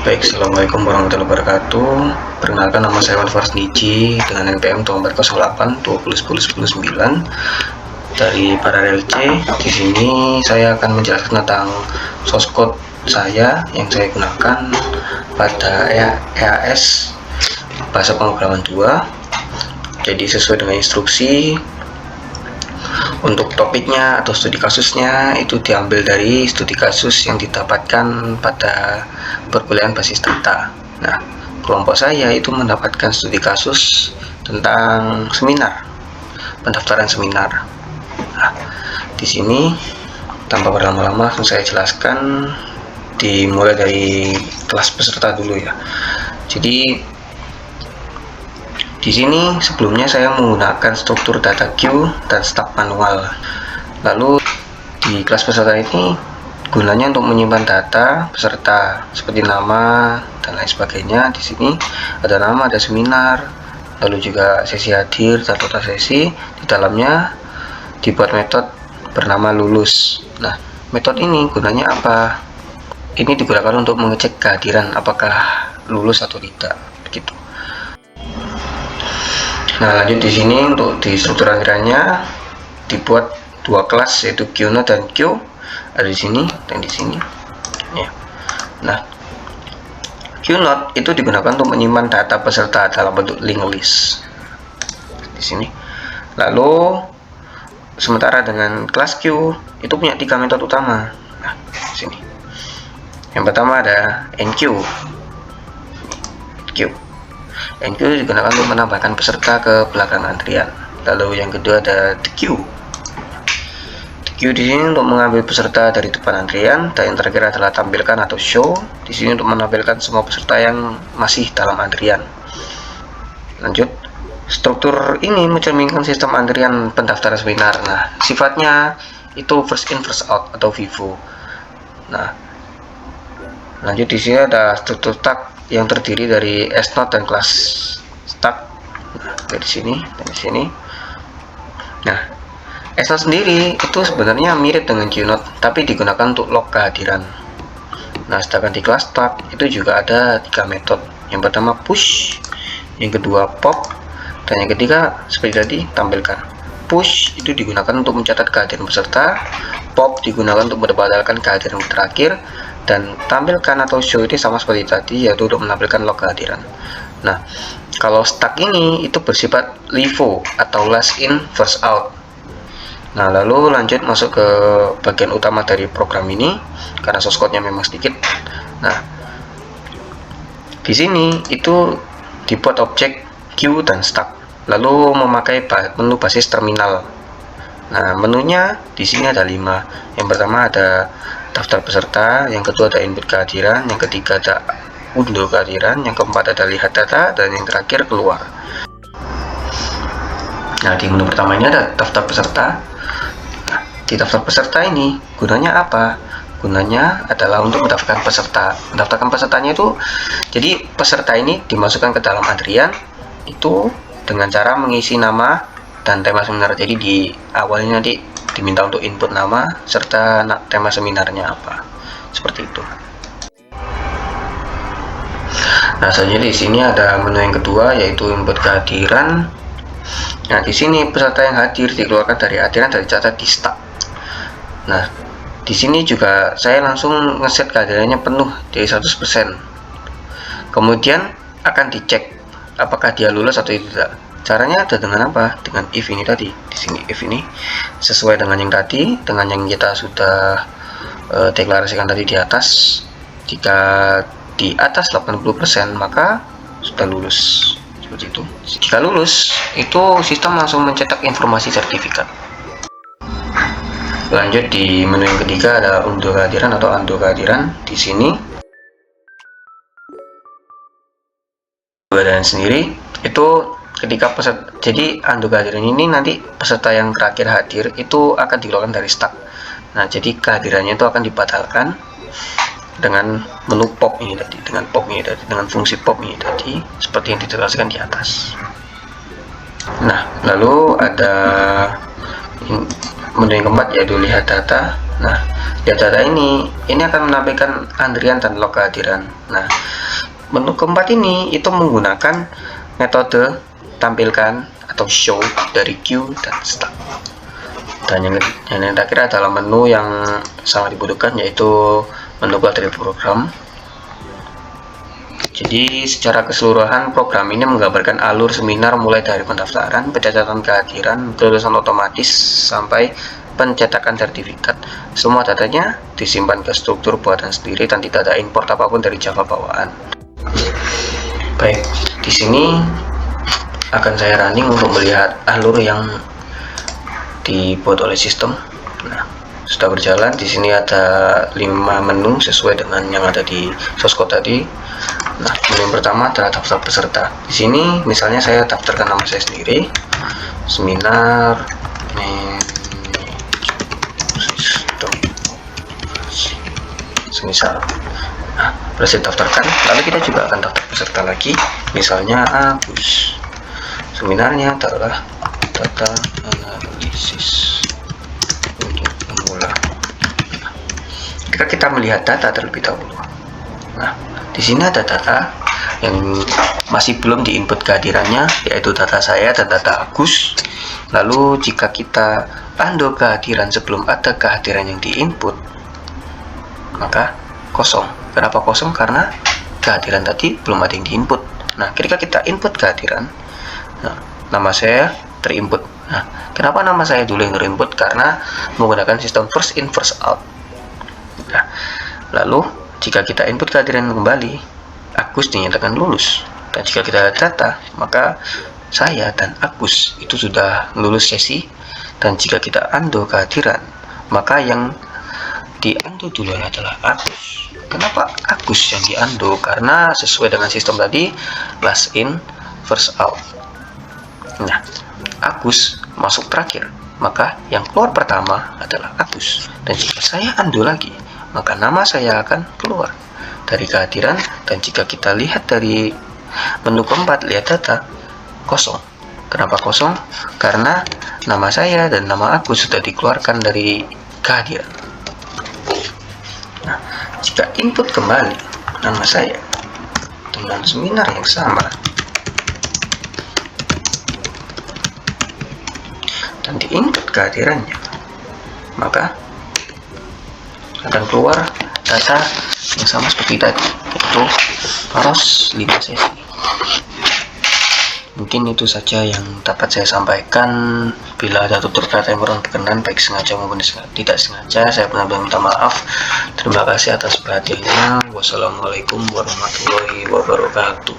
Baik, assalamualaikum warahmatullahi wabarakatuh. Perkenalkan, nama saya Manfars Niji dengan NPM 2408 2010 dari Paralel C. Di sini saya akan menjelaskan tentang source code saya yang saya gunakan pada EAS bahasa pemrograman 2. Jadi sesuai dengan instruksi. Untuk topiknya atau studi kasusnya itu diambil dari studi kasus yang didapatkan pada perkuliahan basis data. Nah, kelompok saya itu mendapatkan studi kasus tentang seminar, pendaftaran seminar. Nah, di sini tanpa berlama-lama langsung saya jelaskan, dimulai dari kelas peserta dulu ya. Jadi di sini sebelumnya saya menggunakan struktur data queue dan stack manual. Lalu di kelas peserta ini gunanya untuk menyimpan data peserta seperti nama dan lain sebagainya. Di sini ada nama, ada seminar, lalu juga sesi hadir dan total sesi. Di dalamnya dibuat metode bernama lulus. Nah, metode ini gunanya apa? Ini digunakan untuk mengecek kehadiran apakah lulus atau tidak, begitu. Nah, lanjut di sini untuk di struktur antriannya dibuat dua kelas, yaitu QNode dan Q, ada di sini dan di sini ya. Nah, QNode itu digunakan untuk menyimpan data peserta dalam bentuk linked list di sini. Lalu sementara dengan kelas Q itu punya tiga metode utama. Nah, di sini yang pertama ada enqueue. Enqueue digunakan untuk menambahkan peserta ke belakang antrian. Lalu yang kedua ada the queue. The queue di sini untuk mengambil peserta dari depan antrian, dan yang terakhir adalah tampilkan atau show. Di sini untuk menampilkan semua peserta yang masih dalam antrian. Lanjut, struktur ini mencerminkan sistem antrian pendaftaran seminar. Nah, sifatnya itu first in first out atau FIFO. Nah, lanjut di sini ada struktur stack yang terdiri dari S-Node dan kelas stack. Nah, dari sini dan di sini. Nah, S-Node sendiri itu sebenarnya mirip dengan QNode, tapi digunakan untuk log kehadiran. Nah, sedangkan di kelas stack itu juga ada tiga metode. Yang pertama push, yang kedua pop, dan yang ketiga seperti tadi tampilkan. Push itu digunakan untuk mencatat kehadiran peserta, pop digunakan untuk mendapatkan kehadiran terakhir, dan tampilkan atau show ini sama seperti tadi, yaitu untuk menampilkan log kehadiran. Nah, kalau stack ini itu bersifat LIFO atau last in first out. Nah, lalu lanjut masuk ke bagian utama dari program ini karena source code-nya memang sedikit. Nah, di sini itu dibuat objek queue dan stack, lalu memakai menu basis terminal. Nah, menunya di sini ada 5. Yang pertama ada daftar peserta, yang kedua ada input kehadiran, yang ketiga ada unduh kehadiran, yang keempat ada lihat data, dan yang terakhir keluar. Nah, di menu pertama ini ada daftar peserta. Nah, di daftar peserta ini gunanya apa? Gunanya adalah untuk mendaftarkan peserta. Mendaftarkan pesertanya itu, jadi peserta ini dimasukkan ke dalam antrian itu dengan cara mengisi nama dan tema seminar. Jadi di awalnya nanti diminta untuk input nama serta tema seminarnya apa, seperti itu. Nah, selanjutnya di sini ada menu yang kedua, yaitu input kehadiran. Nah, di sini peserta yang hadir dikeluarkan dari antrian dan dicatat di stack. Nah, di sini juga saya langsung ngeset kehadirannya penuh dari 100%. Kemudian akan dicek apakah dia lulus atau tidak. Caranya ada dengan apa? Dengan if ini tadi. Di sini if ini sesuai dengan yang tadi, dengan yang kita sudah deklarasikan tadi di atas. Jika di atas 80% maka sudah lulus. Seperti itu. Jika lulus, itu sistem langsung mencetak informasi sertifikat. Lanjut di menu yang ketiga ada unduh kehadiran atau undo kehadiran. Di sini dan sendiri itu ketika peserta, jadi undo kehadiran ini nanti peserta yang terakhir hadir itu akan dikeluarkan dari stack. Nah, jadi kehadirannya itu akan dibatalkan dengan menu pop ini tadi, dengan fungsi pop ini tadi, seperti yang dijelaskan di atas. Nah, lalu ada menu yang keempat, yaitu lihat data. Nah, data ini akan menampilkan antrian dan log kehadiran. Nah, menu keempat ini itu menggunakan metode tampilkan atau show dari queue dan start. Dan yang terakhir adalah menu yang sangat dibutuhkan, yaitu menu query program. Jadi secara keseluruhan program ini menggambarkan alur seminar mulai dari pendaftaran, pencatatan kehadiran, kelulusan otomatis, sampai pencetakan sertifikat. Semua datanya disimpan ke struktur buatan sendiri dan tidak ada import apapun dari Java bawaan. Baik, di sini akan saya running untuk melihat alur yang dibuat oleh sistem. Nah, sudah berjalan. Di sini ada 5 menu sesuai dengan yang ada di source code tadi. Nah, menu yang pertama adalah daftar peserta. Di sini misalnya saya daftarkan nama saya sendiri, seminar semisal. Nah, berhasil daftarkan. Lalu kita juga akan daftar peserta lagi, misalnya Agus. Seminarnya adalah data analisis untuk pemula. Kita melihat data terlebih dahulu. Nah, di sini ada data yang masih belum diinput kehadirannya, yaitu data saya dan data Agus. Lalu jika kita undo kehadiran sebelum ada kehadiran yang diinput, maka kosong. Kenapa kosong? Karena kehadiran tadi belum ada yang diinput. Nah, ketika kita input kehadiran, nah, nama saya terinput. Nah, kenapa nama saya dulu yang terinput? Karena menggunakan sistem first in first out. Nah, lalu jika kita input kehadiran kembali, Agus dinyatakan lulus. Dan jika kita data, maka saya dan Agus itu sudah lulus sesi. Dan jika kita undo kehadiran, maka yang di-undo dulu adalah Agus. Kenapa Agus yang di-undo? Karena sesuai dengan sistem tadi, last in, first out. Nah, Agus masuk terakhir, maka yang keluar pertama adalah Agus. Dan jika saya undo lagi, maka nama saya akan keluar dari kehadiran. Dan jika kita lihat dari menu keempat, lihat data, kosong. Kenapa kosong? Karena nama saya dan nama Agus sudah dikeluarkan dari kehadiran. Nah, jika input kembali nama saya dengan seminar yang sama dan diinput kehadirannya, maka akan keluar data yang sama seperti tadi, yaitu paros 5 sesi. Mungkin itu saja yang dapat saya sampaikan. Bila ada tutur kata yang kurang berkenan, baik sengaja maupun tidak sengaja, saya benar-benar minta maaf. Terima kasih atas perhatiannya. Wassalamualaikum warahmatullahi wabarakatuh.